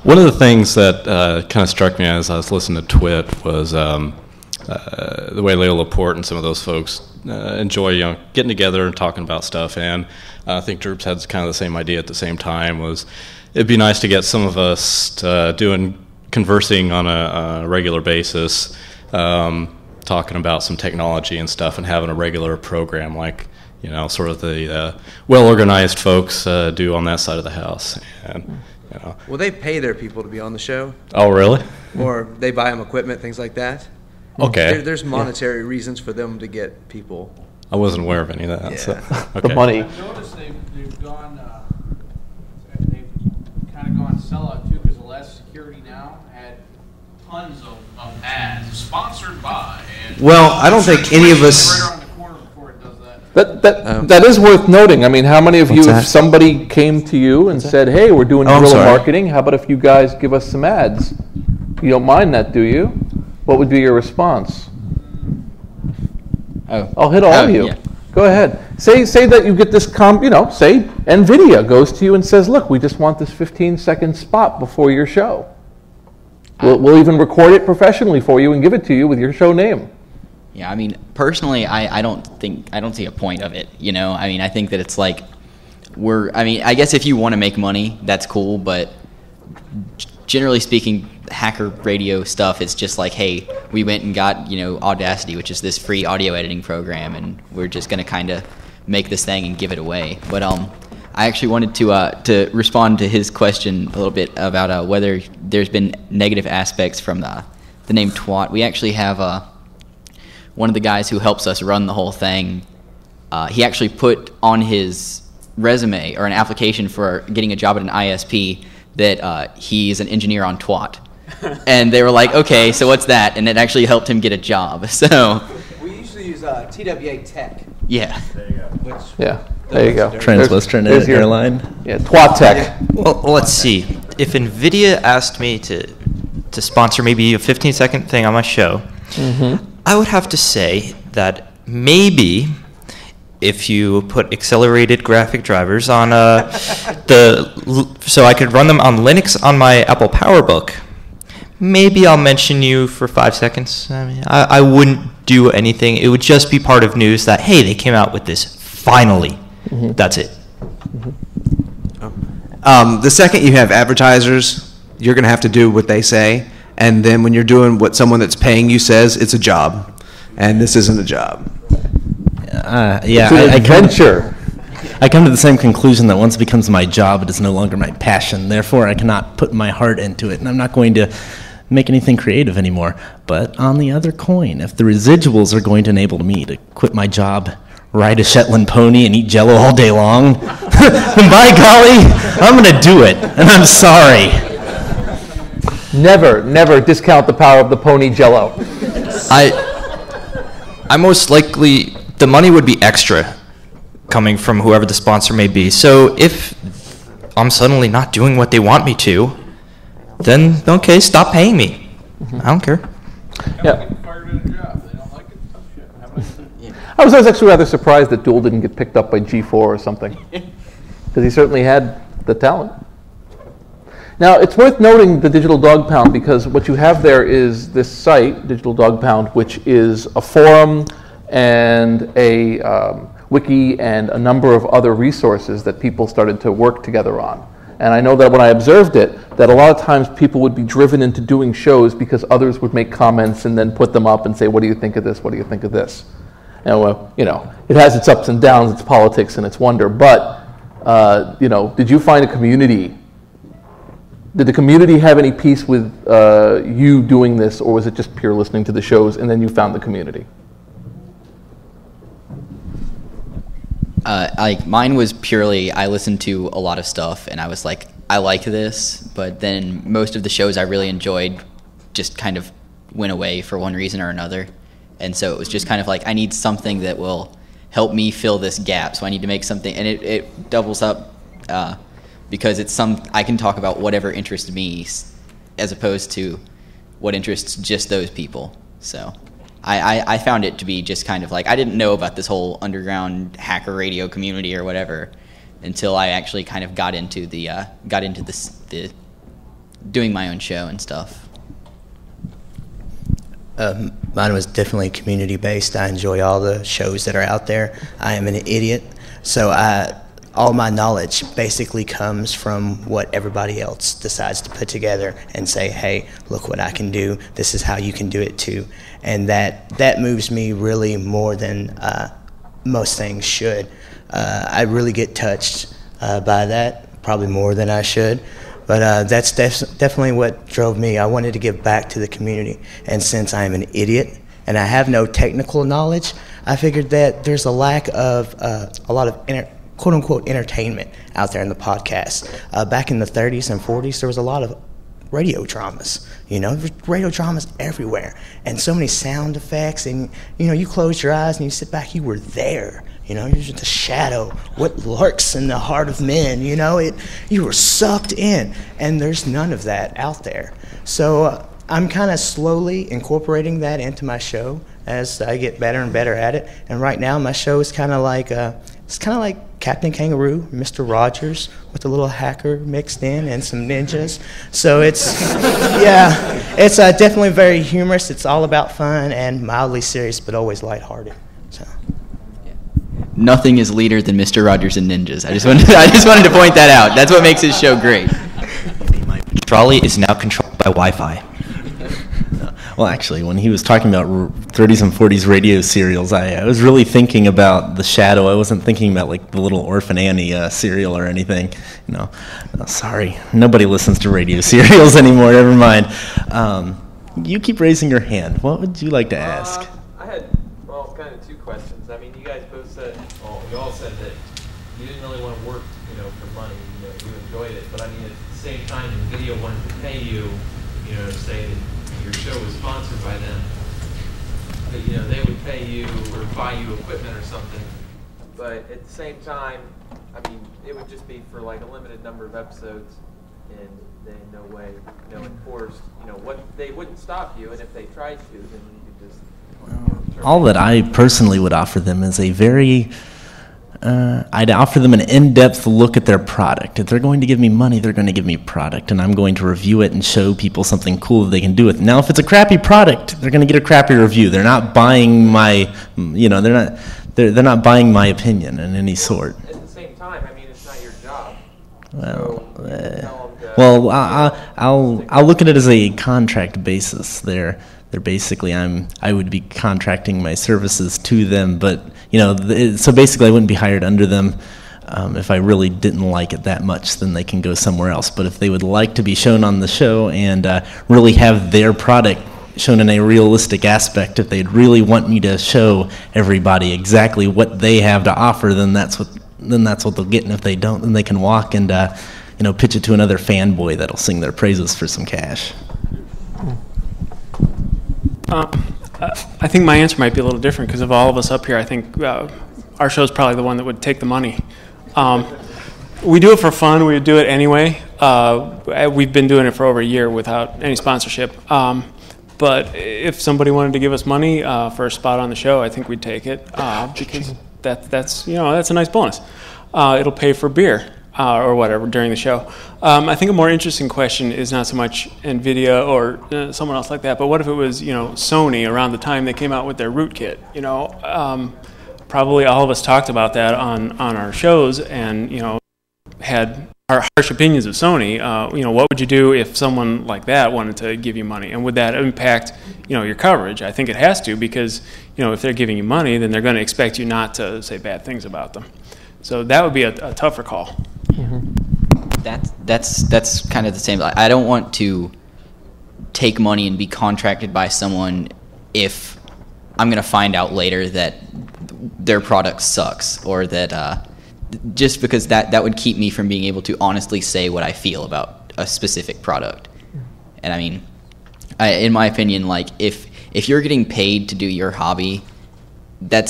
Speaker 10: One of the things that kind of struck me as I was listening to Twit was the way Leo Laporte and some of those folks enjoy getting together and talking about stuff. And I think Droops had kind of the same idea at the same time. Was it'd be nice to get some of us conversing on a regular basis, talking about some technology and stuff, and having a regular program like sort of the well-organized folks do on that side of the house. And
Speaker 8: Well, they pay their people to be on the show.
Speaker 10: Oh, really?
Speaker 8: Or they buy them equipment, things like that.
Speaker 10: Okay.
Speaker 8: There's monetary reasons for them to get people.
Speaker 10: I wasn't aware of any of that.
Speaker 8: Yeah.
Speaker 10: So, okay.
Speaker 1: The money.
Speaker 11: I've noticed they've gone, they've kind of gone sellout too, because the last Security Now had tons of ads, sponsored by. And
Speaker 8: Well, I don't think any of us.
Speaker 11: Right around the corner before it does that.
Speaker 1: That is worth noting. I mean, how many of you,
Speaker 8: What's
Speaker 1: if
Speaker 8: that?
Speaker 1: somebody came to you and said, "Hey, we're doing
Speaker 8: Oh, I'm
Speaker 1: guerrilla
Speaker 8: sorry.
Speaker 1: marketing. How about if you guys give us some ads?" You don't mind that, do you? What would be your response? I'll hit all of you.
Speaker 4: Yeah.
Speaker 1: Go ahead. Say that you get this say NVIDIA goes to you and says, "Look, we just want this 15-second spot before your show. We'll even record it professionally for you and give it to you with your show name."
Speaker 4: Yeah, I mean, personally, I don't see a point of it. I mean, I think that it's like I guess if you want to make money, that's cool, but generally speaking, hacker radio stuff, it's just like, hey, we went and got Audacity, which is this free audio editing program, and we're just going to kind of make this thing and give it away. But I actually wanted to respond to his question a little bit about whether there's been negative aspects from the name twat. We actually have one of the guys who helps us run the whole thing. He actually put on his resume or an application for getting a job at an ISP that he's an engineer on twat. And they were like, okay, so what's that? And it actually helped him get a job. So
Speaker 12: we usually use TWA Tech.
Speaker 4: Yeah.
Speaker 12: There you go.
Speaker 1: Yeah. There you go.
Speaker 5: Transwestern
Speaker 1: There's your-
Speaker 5: Airline.
Speaker 1: Yeah, Twat Tech.
Speaker 7: Well, let's see. If NVIDIA asked me to sponsor maybe a 15-second thing on my show, I would have to say that maybe if you put accelerated graphic drivers on so I could run them on Linux on my Apple PowerBook, maybe I'll mention you for 5 seconds. I mean, I wouldn't do anything. It would just be part of news that, hey, they came out with this finally. That's it.
Speaker 8: The second you have advertisers, you're going to have to do what they say. And then when you're doing what someone that's paying you says, it's a job. And this isn't a job.
Speaker 5: Yeah,
Speaker 1: It's an adventure.
Speaker 5: I come to the same conclusion that once it becomes my job, it is no longer my passion. Therefore, I cannot put my heart into it, and I'm not going to make anything creative anymore. But on the other coin, if the residuals are going to enable me to quit my job, ride a Shetland pony, and eat Jell-O all day long, then by golly, I'm going to do it, and I'm sorry.
Speaker 1: Never discount the power of the pony Jell-O.
Speaker 7: I most likely, the money would be extra coming from whoever the sponsor may be. So if I'm suddenly not doing what they want me to, then okay, stop paying me. I don't care.
Speaker 1: Yeah.
Speaker 11: Fired at a job. They don't like it. Tough shit.
Speaker 1: I was actually rather surprised that Duel didn't get picked up by G4 or something, because he certainly had the talent. Now, it's worth noting the Digital Dog Pound, because what you have there is this site, Digital Dog Pound, which is a forum and a wiki and a number of other resources that people started to work together on. And I know that when I observed it, that a lot of times people would be driven into doing shows because others would make comments and then put them up and say, what do you think of this? What do you think of this? And well, you know, it has its ups and downs, its politics and its wonder, but you know, did you find a community? Did the community have any peace with you doing this, or was it just pure listening to the shows and then you found the community?
Speaker 4: Mine was purely, I listened to a lot of stuff and I was like, I like this, but then most of the shows I really enjoyed just kind of went away for one reason or another. And so it was just kind of like, I need something that will help me fill this gap. So I need to make something, and it doubles up because it's I can talk about whatever interests me as opposed to what interests just those people. So I found it to be just kind of like, I didn't know about this whole underground hacker radio community or whatever until I actually kind of got into the doing my own show and stuff.
Speaker 6: Mine was definitely community-based. I enjoy all the shows that are out there. I am an idiot, so all my knowledge basically comes from what everybody else decides to put together and say, hey, look what I can do. This is how you can do it too. And that moves me really more than most things should. I really get touched by that, probably more than I should. But that's definitely what drove me. I wanted to give back to the community. And since I'm an idiot and I have no technical knowledge, I figured that there's a lack of a lot of quote-unquote entertainment out there in the podcast. Back in the 30s and 40s, there was a lot of radio dramas. You know, radio dramas everywhere. And so many sound effects. And, you know, you close your eyes and you sit back, you were there. You know, you're just the shadow, what lurks in the heart of men, you know, you were sucked in, and there's none of that out there. So I'm kind of slowly incorporating that into my show as I get better and better at it. And right now my show is kind of like, Captain Kangaroo, Mr. Rogers, with a little hacker mixed in and some ninjas. So it's, yeah, it's definitely very humorous. It's all about fun and mildly serious, but always lighthearted. So.
Speaker 4: Nothing is leader than Mr. Rogers and Ninjas. I just wanted to point that out. That's what makes his show great.
Speaker 7: My trolley is now controlled by Wi-Fi.
Speaker 5: Well, actually, when he was talking about 30s and 40s radio serials, I was really thinking about The Shadow. I wasn't thinking about like the Little Orphan Annie serial or anything. You know, sorry, nobody listens to radio serials anymore. Never mind. You keep raising your hand. What would you like to ask?
Speaker 13: I had kind of two questions. I mean, you guys both said, you all said that you didn't really want to work, you know, for money. You know, you enjoyed it, but I mean, at the same time, the video wanted to pay you, you know, say that your show was sponsored by them, that, you know, they would pay you or buy you equipment or something. But at the same time, I mean, it would just be for like a limited number of episodes, and they in no way, you know, enforced, you know, what they wouldn't stop you, and if they tried to, then you could just.
Speaker 5: All that I personally would offer them is a very, I'd offer them an in-depth look at their product. If they're going to give me money, they're going to give me product, and I'm going to review it and show people something cool that they can do with it. Now, if it's a crappy product, they're going to get a crappy review. They're not buying my, you know, they're not buying my opinion in any sort.
Speaker 13: At the same time, I mean, it's not your job.
Speaker 5: Well, I'll look at it as a contract basis. They're basically I would be contracting my services to them, but you know, so basically I wouldn't be hired under them. If I really didn't like it that much, then they can go somewhere else. But if they would like to be shown on the show and really have their product shown in a realistic aspect, if they'd really want me to show everybody exactly what they have to offer, then that's what they'll get. And if they don't, then they can walk and you know, pitch it to another fanboy that'll sing their praises for some cash.
Speaker 2: I think my answer might be a little different because of all of us up here. I think our show is probably the one that would take the money. We do it for fun. We do it anyway. We've been doing it for over a year without any sponsorship. But if somebody wanted to give us money for a spot on the show, I think we'd take it because that's a nice bonus. It'll pay for beer or whatever during the show. I think a more interesting question is not so much NVIDIA or someone else like that, but what if it was Sony around the time they came out with their rootkit? Probably all of us talked about that on our shows and had our harsh opinions of Sony. What would you do if someone like that wanted to give you money, and would that impact your coverage? I think it has to, because if they're giving you money, then they're going to expect you not to say bad things about them. So that would be a tougher call.
Speaker 4: Mm-hmm. That's kind of the same. I don't want to take money and be contracted by someone if I'm going to find out later that their product sucks, or that just because that would keep me from being able to honestly say what I feel about a specific product. And I mean, in my opinion, like if you're getting paid to do your hobby, that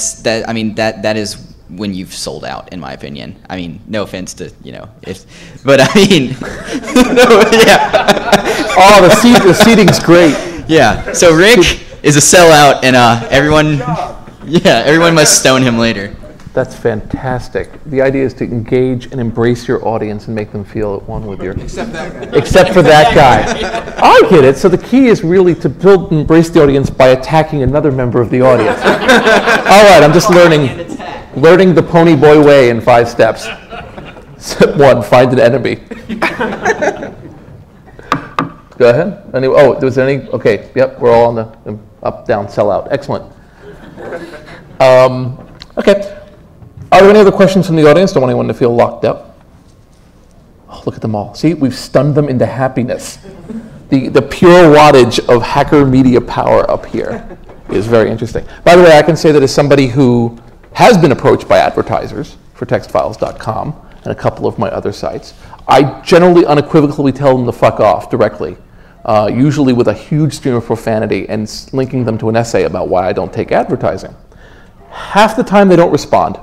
Speaker 4: is when you've sold out, in my opinion. I mean, no offense to but I mean,
Speaker 1: Oh, the seating's great.
Speaker 4: Yeah. So Rick is a sellout, and everyone must stone him later.
Speaker 1: That's fantastic. The idea is to engage and embrace your audience and make them feel at one with your...
Speaker 12: Except that guy.
Speaker 1: Except for that guy. I get it. So the key is really to build and embrace the audience by attacking another member of the audience. All right, I'm just learning the Pony Boy way in 5 steps. Step 1, find an enemy. Go ahead. Was there any? Okay, yep, we're all on the up, down, sell out. Excellent. Okay. Are there any other questions from the audience? Don't want anyone to feel locked up. Oh, look at them all. See, we've stunned them into happiness. The pure wattage of hacker media power up here is very interesting. By the way, I can say that as somebody who has been approached by advertisers for textfiles.com and a couple of my other sites, I generally unequivocally tell them to fuck off directly, usually with a huge stream of profanity and linking them to an essay about why I don't take advertising. Half the time they don't respond.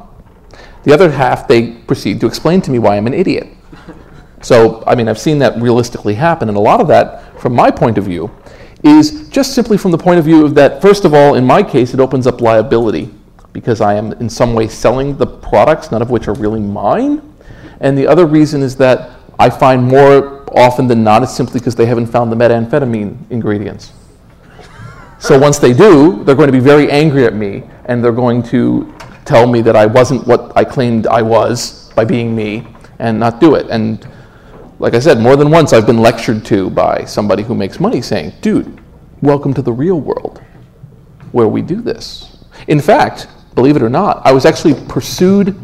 Speaker 1: The other half, they proceed to explain to me why I'm an idiot. So, I mean, I've seen that realistically happen, and a lot of that, from my point of view, is just simply from the point of view of that, first of all, in my case, it opens up liability, because I am in some way selling the products, none of which are really mine. And the other reason is that I find more often than not, it's simply because they haven't found the methamphetamine ingredients. So once they do, they're going to be very angry at me, and they're going to tell me that I wasn't what I claimed I was by being me, and not do it. And like I said, more than once I've been lectured to by somebody who makes money saying, dude, welcome to the real world where we do this. In fact, believe it or not, I was actually pursued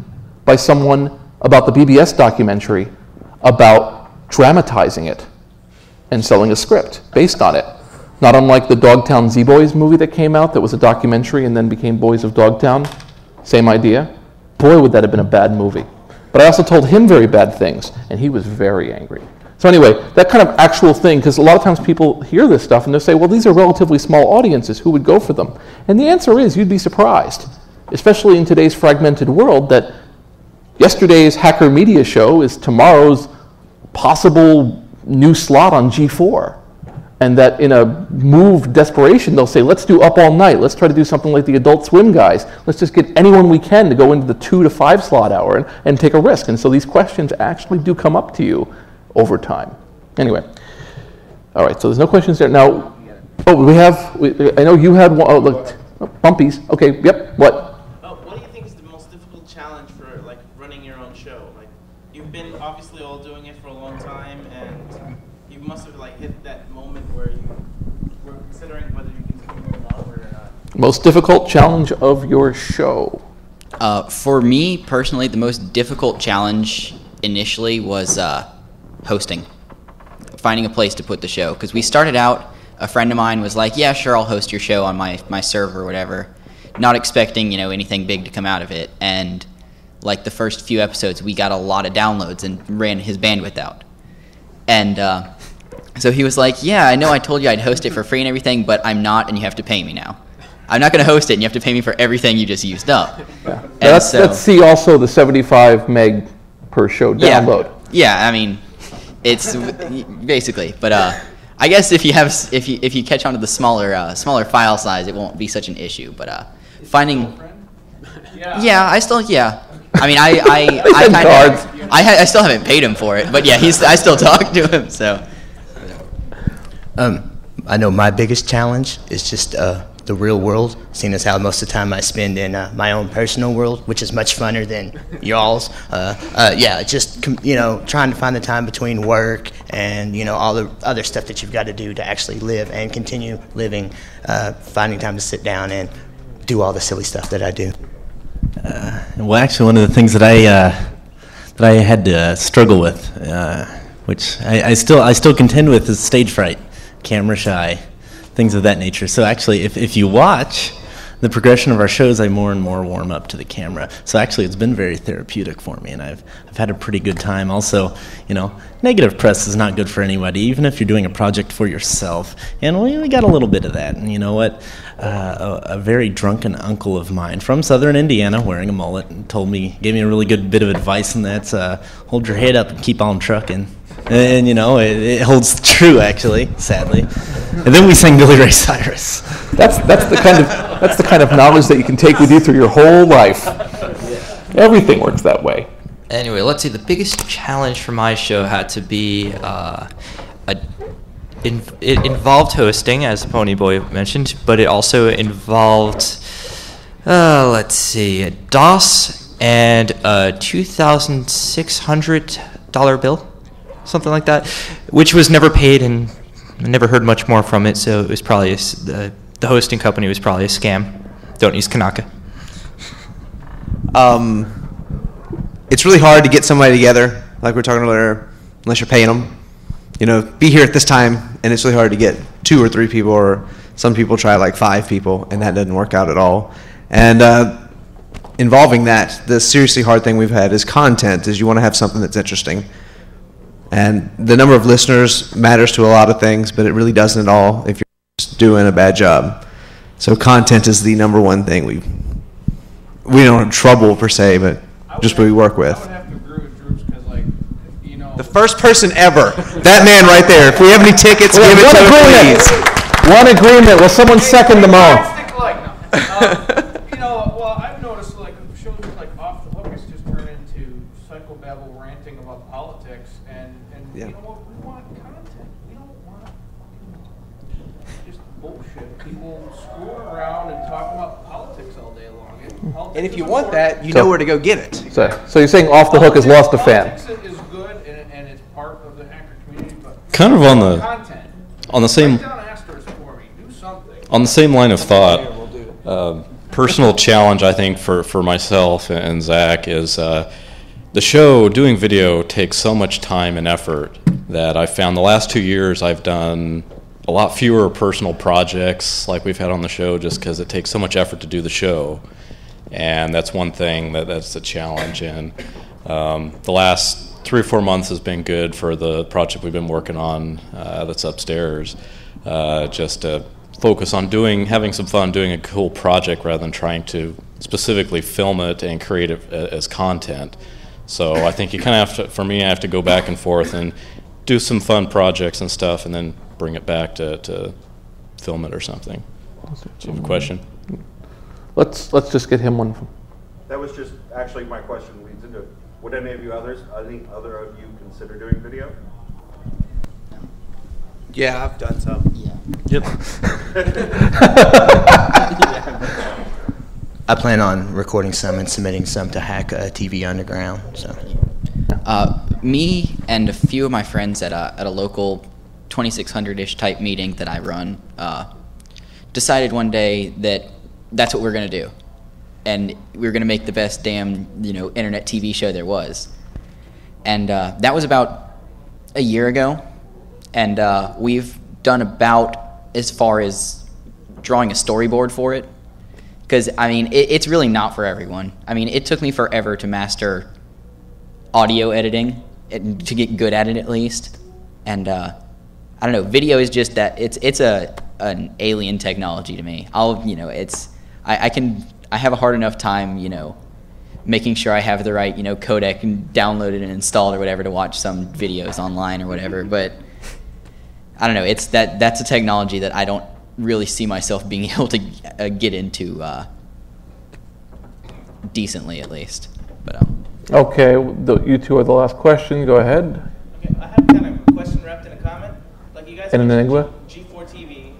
Speaker 1: by someone about the BBS documentary about dramatizing it and selling a script based on it. Not unlike the Dogtown Z-Boys movie that came out that was a documentary and then became Boys of Dogtown. Same idea. Boy, would that have been a bad movie. But I also told him very bad things, and he was very angry. So anyway, that kind of actual thing, because a lot of times people hear this stuff and they'll say, well, these are relatively small audiences, who would go for them? And the answer is, you'd be surprised, especially in today's fragmented world, that yesterday's Hacker Media show is tomorrow's possible new slot on G4. And that in a move desperation, they'll say, let's do Up All Night. Let's try to do something like the Adult Swim guys. Let's just get anyone we can to go into the 2 to 5 slot hour and take a risk. And so these questions actually do come up to you over time. Anyway. All right, so there's no questions there. Now, I know you had one. Oh, look, Bumpies. Okay, yep, what?
Speaker 14: What do you think is the most difficult challenge for running your own show? You've been obviously all doing it for a long time, and you must have hit that moment where you were considering whether you can continue on or not.
Speaker 1: Most difficult challenge of your show?
Speaker 4: For me personally, the most difficult challenge initially was hosting, finding a place to put the show. Because we started out, a friend of mine was like, yeah, sure, I'll host your show on my server or whatever, not expecting anything big to come out of it. And the first few episodes, we got a lot of downloads and ran his bandwidth out. And so he was like, yeah, I know I told you I'd host it for free and everything, but I'm not, and you have to pay me now. I'm not going to host it, and you have to pay me for everything you just used up.
Speaker 1: Yeah. Let's see also the 75 meg per show download.
Speaker 4: Yeah, I mean, it's basically, but I guess if you catch on to the smaller file size, it won't be such an issue. But finding, I mean, I still haven't paid him for it, but yeah, I still talk to him. So,
Speaker 6: I know my biggest challenge is just the real world, seeing as how most of the time I spend in my own personal world, which is much funner than y'all's. Just trying to find the time between work and all the other stuff that you've got to do to actually live and continue living. Finding time to sit down and do all the silly stuff that I do.
Speaker 5: Well, actually, one of the things that I had to struggle with, which I still contend with, is stage fright, camera shy, things of that nature. So actually, if you watch the progression of our shows, I more and more warm up to the camera. So actually, it's been very therapeutic for me, and I've had a pretty good time. Also, negative press is not good for anybody, even if you're doing a project for yourself. And we got a little bit of that. And you know what? A very drunken uncle of mine from Southern Indiana, wearing a mullet, gave me a really good bit of advice, and that's hold your head up and keep on trucking. And it holds true, actually, sadly. And then we sang Billy Ray Cyrus.
Speaker 1: That's the kind of knowledge that you can take with you through your whole life. Everything works that way.
Speaker 7: Anyway, let's see. The biggest challenge for my show had to be it involved hosting, as Ponyboy mentioned, but it also involved DOS and a $2,600 bill. Something like that, which was never paid, and I never heard much more from it, so it was probably the hosting company was probably a scam. Don't use Kanaka.
Speaker 8: It's really hard to get somebody together, like we were talking earlier, unless you're paying them. Be here at this time, and it's really hard to get 2 or 3 people, or some people try like 5 people, and that doesn't work out at all. And involving that, the seriously hard thing we've had is content, is you want to have something that's interesting. And the number of listeners matters to a lot of things, but it really doesn't at all if you're just doing a bad job. So content is the number one thing we don't have trouble per se, but just what we work with.
Speaker 11: I would have to agree with Droops because,
Speaker 8: the first person ever, that man right there. If we have any tickets, give it to him, please.
Speaker 1: One agreement. Will someone second the motion?
Speaker 11: Well, I've noticed shows like Off the Hook has just turned into psychobabble ranting about politics, and you know what? We want content. We don't want just bullshit. People screwing around and talking about politics all day long.
Speaker 12: And if you want that, you know where to go get it.
Speaker 1: So you're saying Off the Hook has lost a fan?
Speaker 11: Politics is good, and it's part of the hacker community, but
Speaker 10: kind of on the same line of thought. Personal challenge, I think, for myself and Zach is the show doing video takes so much time and effort that I found the last 2 years I've done a lot fewer personal projects like we've had on the show, just because it takes so much effort to do the show. And that's one thing that's a challenge. And the last 3 or 4 months has been good for the project we've been working on that's upstairs, just to focus on having some fun doing a cool project rather than trying to specifically film it and create it as content. So I think you kind of have to, for me, I have to go back and forth and do some fun projects and stuff, and then bring it back to film it or something. Do you have a question?
Speaker 1: Let's just get him one.
Speaker 9: That was just actually my question leads into it. Would any of you other of you consider doing video?
Speaker 12: Yeah, I've done some.
Speaker 4: Yeah.
Speaker 10: Yep.
Speaker 6: I plan on recording some and submitting some to Hack TV Underground. So,
Speaker 4: me and a few of my friends at a local 2600-ish type meeting that I run decided one day that that's what we're going to do, and we were going to make the best damn internet TV show there was. And that was about a year ago, and we've done about as far as drawing a storyboard for it, because it's really not for everyone. It took me forever to master audio editing, to get good at it at least. And I don't know, video is just that it's a an alien technology to me. I have a hard enough time, making sure I have the right, codec and downloaded and installed or whatever to watch some videos online or whatever. But I don't know. That's a technology that I don't really see myself being able to get into decently, at least. But
Speaker 1: Okay, you two are the last question. Go ahead.
Speaker 14: Okay, I have kind of a question wrapped in a comment. Like you guys
Speaker 1: In an enigma?
Speaker 14: G4 TV,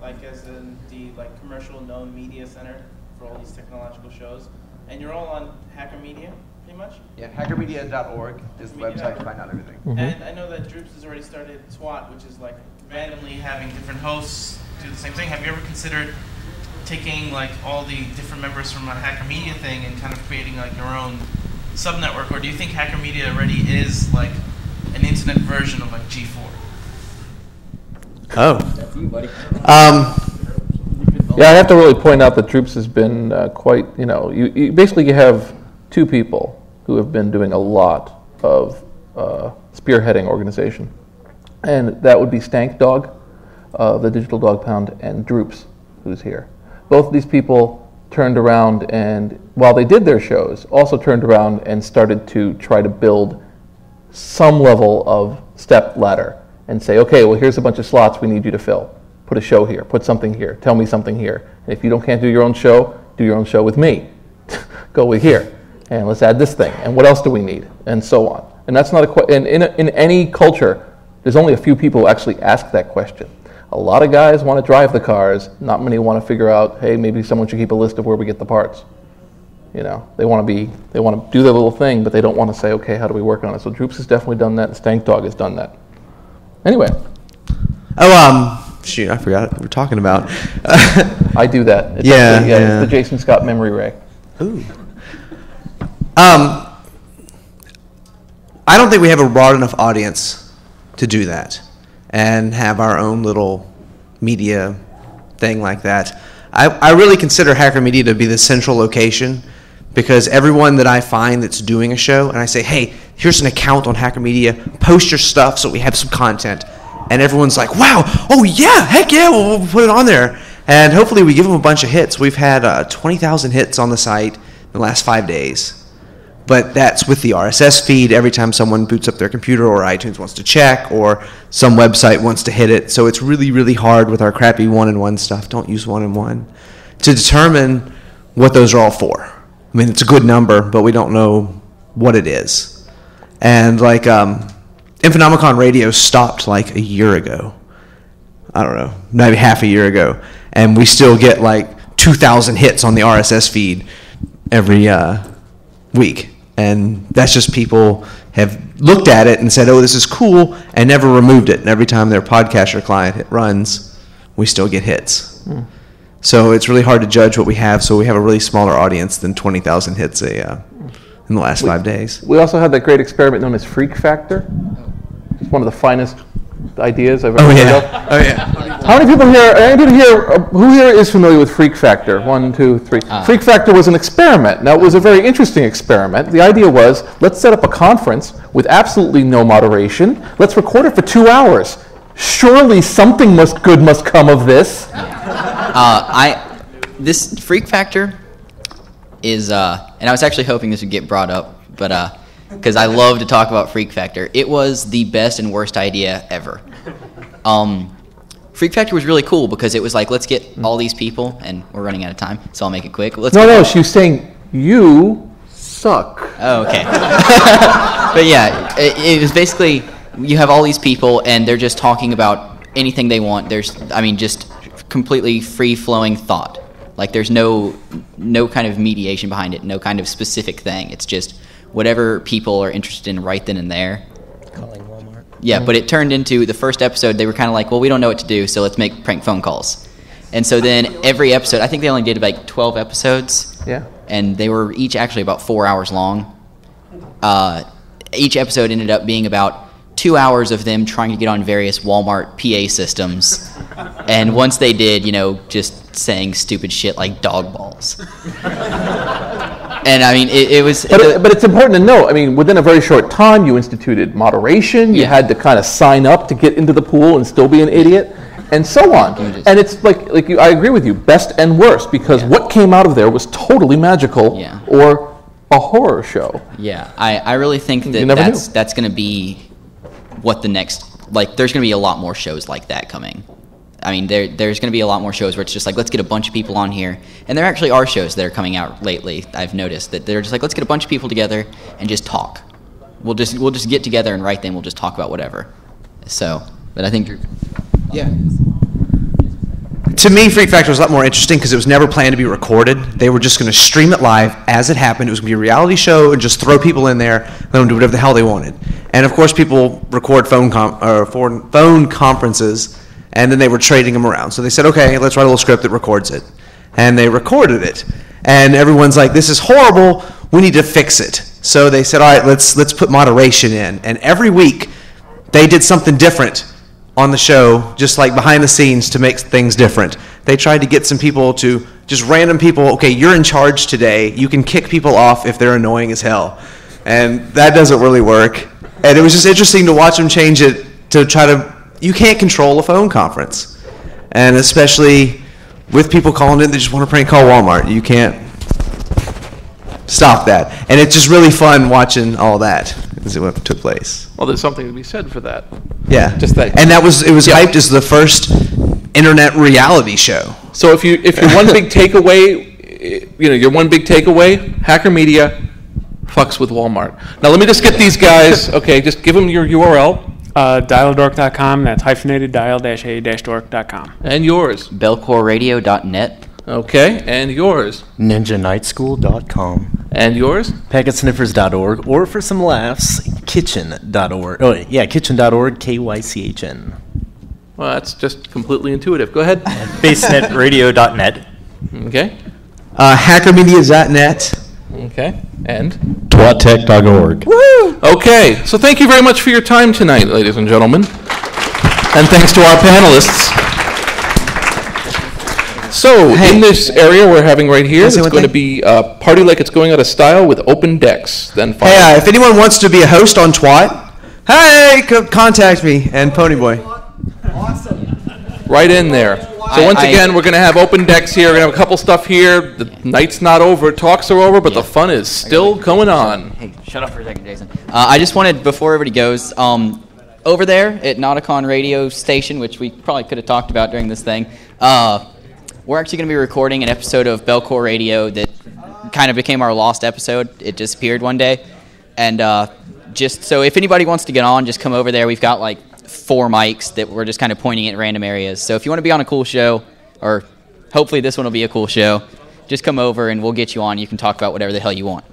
Speaker 14: like as in the commercial known media center for all these technological shows, and you're all on Hacker Media, pretty much.
Speaker 12: Yeah, hackermedia.org is the website to find out everything.
Speaker 14: And I know that Droops has already started SWAT, which is like randomly having different hosts do the same thing. Have you ever considered taking like all the different members from a Hacker Media thing and kind of creating like your own subnetwork, or do you think Hacker Media already is like an internet version of like G4?
Speaker 8: Oh.
Speaker 4: That's you, buddy.
Speaker 1: Yeah, I have to really point out that Droops has been quite, you basically have two people who have been doing a lot of spearheading organization. And that would be Stank Dog, the Digital Dog Pound, and Droops, who's here. Both of these people turned around and, while they did their shows, also turned around and started to try to build some level of step ladder and say, okay, well, here's a bunch of slots we need you to fill. Put a show here, put something here, tell me something here. And if you can't do your own show, do your own show with me. Go with here, and let's add this thing, and what else do we need, and so on. And that's not a question. In any culture, there's only a few people who actually ask that question. A lot of guys want to drive the cars. Not many want to figure out, hey, maybe someone should keep a list of where we get the parts. They want to do their little thing, but they don't want to say, okay, how do we work on it? So Droops has definitely done that, and Stank Dog has done that. Anyway.
Speaker 8: Shoot, I forgot what we're talking about.
Speaker 1: I do that. It's
Speaker 8: Yeah.
Speaker 1: It's the Jason Scott memory ray.
Speaker 8: Ooh. I don't think we have a broad enough audience to do that and have our own little media thing like that. I really consider Hacker Media to be the central location, because everyone that I find that's doing a show, and I say, hey, here's an account on Hacker Media, post your stuff so we have some content. And everyone's like, wow, oh yeah, heck yeah, we'll put it on there. And hopefully we give them a bunch of hits. We've had 20,000 hits on the site in the last 5 days. But that's with the RSS feed every time someone boots up their computer or iTunes wants to check or some website wants to hit it. So it's really, really hard with our crappy one-in-one stuff. Don't use one-in-one. To determine what those are all for. I mean, it's a good number, but we don't know what it is. And like Infonomicon Radio stopped like a year ago. I don't know, maybe half a year ago. And we still get like 2,000 hits on the RSS feed every week. And that's just people have looked at it and said, oh, this is cool, and never removed it. And every time their podcaster client runs, we still get hits. So it's really hard to judge what we have. So we have a really smaller audience than 20,000 hits in the last 5 days.
Speaker 1: We also had that great experiment known as Freak Factor. It's one of the finest ideas I've ever heard of.
Speaker 8: Oh, yeah.
Speaker 1: How many people here, who here is familiar with Freak Factor? 1, 2, 3. Freak Factor was an experiment. Now, it was a very interesting experiment. The idea was, let's set up a conference with absolutely no moderation. Let's record it for 2 hours. Surely something good must come of this.
Speaker 4: This Freak Factor is, and I was actually hoping this would get brought up, but because I love to talk about Freak Factor. It was the best and worst idea ever. Freak Factor was really cool because it was like, let's get all these people, and we're running out of time, so I'll make it quick.
Speaker 1: She was saying, you suck.
Speaker 4: Oh, okay. But yeah, it was basically, you have all these people, and they're just talking about anything they want. Just completely free-flowing thought. Like, there's no kind of mediation behind it, no kind of specific thing. It's just whatever people are interested in right then and there.
Speaker 6: Calling Walmart.
Speaker 4: Yeah, but it turned into, the first episode, they were kind of like, well, we don't know what to do, so let's make prank phone calls. And so then every episode, I think they only did like 12 episodes.
Speaker 1: Yeah.
Speaker 4: And they were each actually about 4 hours long. Each episode ended up being about 2 hours of them trying to get on various Walmart PA systems. And once they did, just saying stupid shit like dog balls. And I mean, it was...
Speaker 1: But it's important to note, within a very short time, you instituted moderation. You had to kind of sign up to get into the pool and still be an idiot. and so on. And it's like I agree with you, best and worst, because what came out of there was totally magical or a horror show.
Speaker 4: Yeah, I really think that's going to be what the next, like, there's going to be a lot more shows like that coming. I mean, there's going to be a lot more shows where it's just like, let's get a bunch of people on here. And there actually are shows that are coming out lately. I've noticed that they're just like, let's get a bunch of people together and just talk. We'll just get together and right then we'll just talk about whatever. So, but I think
Speaker 8: yeah. To me, Freak Factor was a lot more interesting because it was never planned to be recorded. They were just going to stream it live as it happened. It was going to be a reality show and just throw people in there, let them do whatever the hell they wanted. And of course, people record phone conferences, and then they were trading them around. So they said, okay, let's write a little script that records it. And they recorded it. And everyone's like, this is horrible, we need to fix it. So they said, all right, let's put moderation in. And every week, they did something different on the show, just like behind the scenes, to make things different. They tried to get some people to, just random people, okay, you're in charge today, you can kick people off if they're annoying as hell. And that doesn't really work. And it was just interesting to watch them change it to try to, you can't control a phone conference. And especially with people calling in, they just want to prank call Walmart. You can't stop that. And it's just really fun watching all that as it took place.
Speaker 1: Well, there's something to be said for that.
Speaker 8: Yeah.
Speaker 1: Just that.
Speaker 8: And it was hyped as the first internet reality show.
Speaker 1: So if your one big takeaway, your one big takeaway, Hacker Media fucks with Walmart. Now let me just get these guys, okay, just give them your URL.
Speaker 2: Dial-a-dork.com, that's hyphenated dial-a-dork.com.
Speaker 1: And yours?
Speaker 4: Bellcoreradio.net.
Speaker 1: Okay, and yours?
Speaker 6: NinjaNightSchool.com.
Speaker 1: And yours?
Speaker 5: PacketSniffers.org, or for some laughs, Kitchen.org. Oh, yeah, Kitchen.org, KYCHN.
Speaker 1: Well, that's just completely intuitive. Go ahead.
Speaker 7: BaseNetRadio.net.
Speaker 1: Okay.
Speaker 8: HackerMedia.net.
Speaker 1: Okay, and?
Speaker 10: TwatTech.org.
Speaker 1: Woo! Okay, so thank you very much for your time tonight, ladies and gentlemen. And thanks to our panelists. So, in this area we're having right here, it's going to be a party like it's going out of style with open decks. Then
Speaker 8: hey, if anyone wants to be a host on Twat, hey, contact me and Ponyboy.
Speaker 1: Awesome. Right in there. So once again, we're going to have open decks here. We're going to have a couple stuff here. The night's not over. Talks are over, but the fun is still going on.
Speaker 4: Hey, shut up for a second, Jason. I just wanted, before everybody goes, over there at Notacon radio station, which we probably could have talked about during this thing, we're actually going to be recording an episode of Bellcore Radio that kind of became our lost episode. It disappeared one day. And just so if anybody wants to get on, just come over there. We've got like 4 mics that we're just kind of pointing at random areas. So if you want to be on a cool show, or hopefully this one will be a cool show, just come over and we'll get you on. You can talk about whatever the hell you want.